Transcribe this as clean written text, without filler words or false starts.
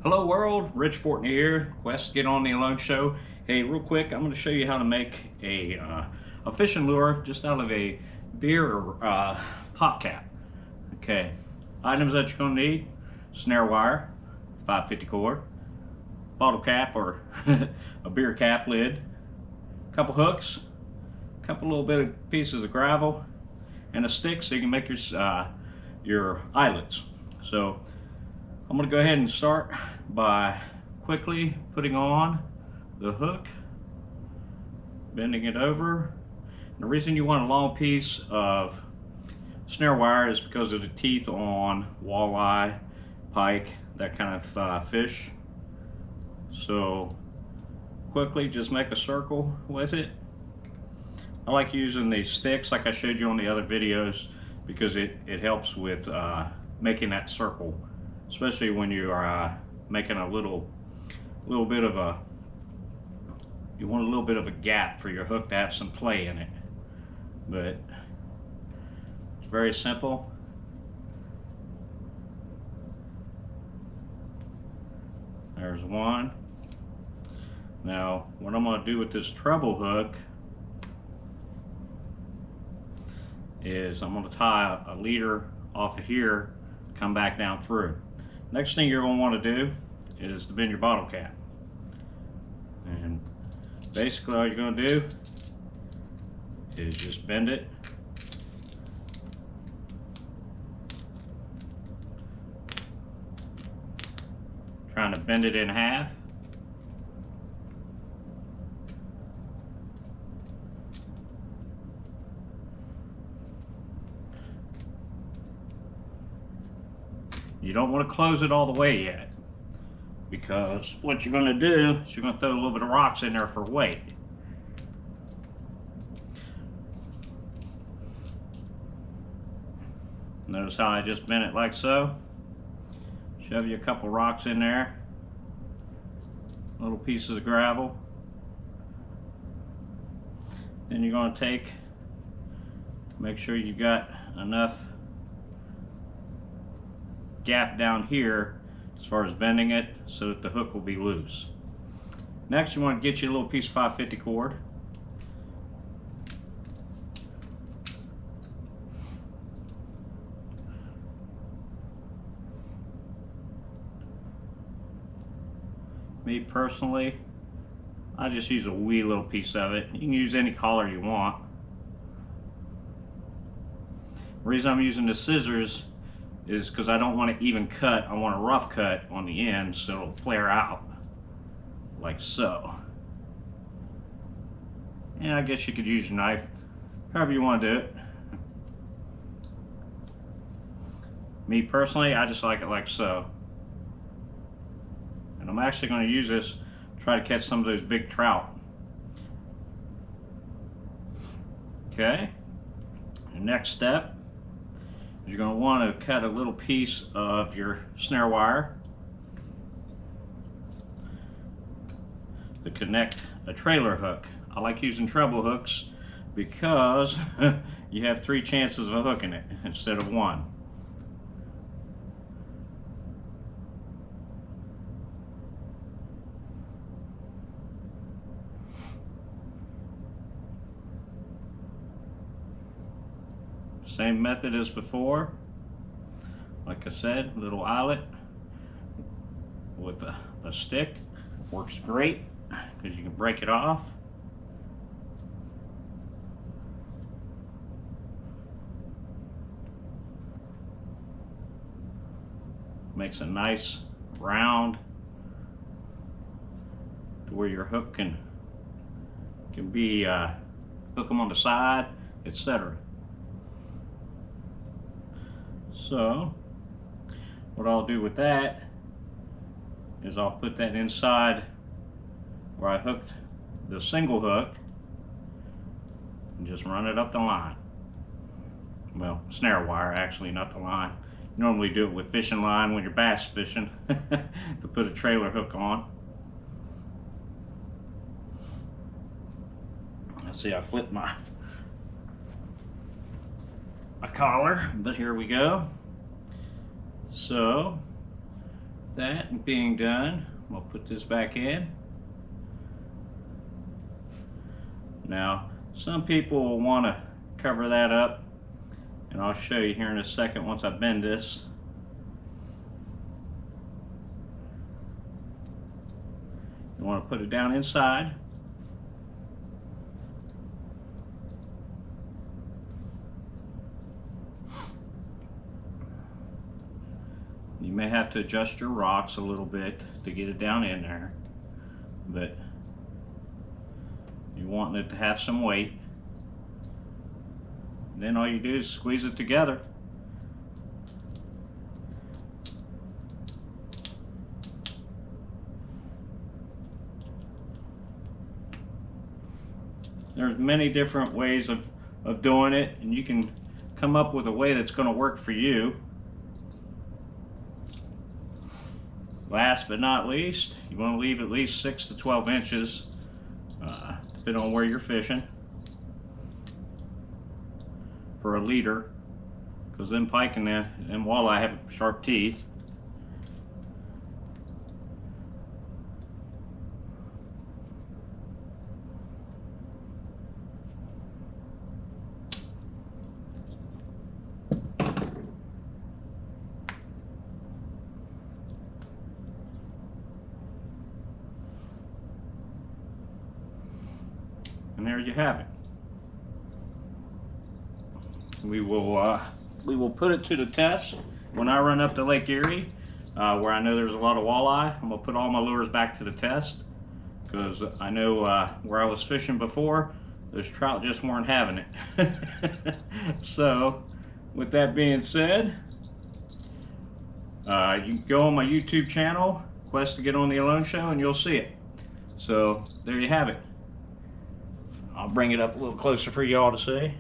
Hello world, Rich Fortney here, Quest Get On the Alone Show. Hey, real quick, I'm going to show you how to make a fishing lure just out of a beer pop cap. Okay, items that you're going to need: snare wire, 550 cord, bottle cap or a beer cap lid, a couple hooks, a couple little bit of pieces of gravel, and a stick so you can make your eyelets. So I'm going to go ahead and start by quickly putting on the hook, bending it over. And the reason you want a long piece of snare wire is because of the teeth on walleye, pike, that kind of fish. So quickly just make a circle with it. I like using these sticks like I showed you on the other videos because it helps with making that circle, especially when you are making a little bit of a, you want a little bit of a gap for your hook to have some play in it. But it's very simple. There's one. Now what I'm going to do with this treble hook is I'm going to tie a leader off of here, come back down through. Next thing you're going to want to do is to bend your bottle cap. And basically all you're going to do is just bend it. Trying to bend it in half. You don't want to close it all the way yet, because what you're going to do is you're going to throw a little bit of rocks in there for weight. Notice how I just bent it like so. Shove you a couple rocks in there, little pieces of gravel. Then you're going to make sure you got enough gap down here as far as bending it so that the hook will be loose. Next you want to get you a little piece of 550 cord. Me personally, I just use a wee little piece of it. You can use any color you want. The reason I'm using the scissors is because I don't want to even cut. I want a rough cut on the end so it'll flare out like so. And I guess you could use your knife, however you want to do it. Me personally, I just like it like so. And I'm actually going to use this to try to catch some of those big trout. Okay, the next step, you're going to want to cut a little piece of your snare wire to connect a trailer hook. I like using treble hooks because you have 3 chances of hooking it instead of 1. Same method as before. Like I said, little eyelet with a stick works great because you can break it off. Makes a nice round to where your hook can be hook them on the side, etc. So what I'll do with that is I'll put that inside where I hooked the single hook and just run it up the line. Well, snare wire actually, not the line. You normally do it with fishing line when you're bass fishing to put a trailer hook on. Let's see, I flipped my collar, but here we go. So That being done, we'll put this back in. Now, some people will want to cover that up, and I'll show you here in a second once I bend this. You want to put it down inside. You may have to adjust your rocks a little bit to get it down in there, but you want it to have some weight. Then all you do is squeeze it together. There's many different ways of doing it, and you can come up with a way that's going to work for you. Last but not least, you want to leave at least 6 to 12 inches, depending on where you're fishing, for a leader, because them pike and walleye have sharp teeth. And there you have it. We will put it to the test when I run up to Lake Erie, where I know there's a lot of walleye. I'm gonna put all my lures back to the test, because I know where I was fishing before, those trout just weren't having it. So, with that being said, you can go on my YouTube channel, Quest to Get on the Alone Show, and you'll see it. So there you have it. I'll bring it up a little closer for y'all to see.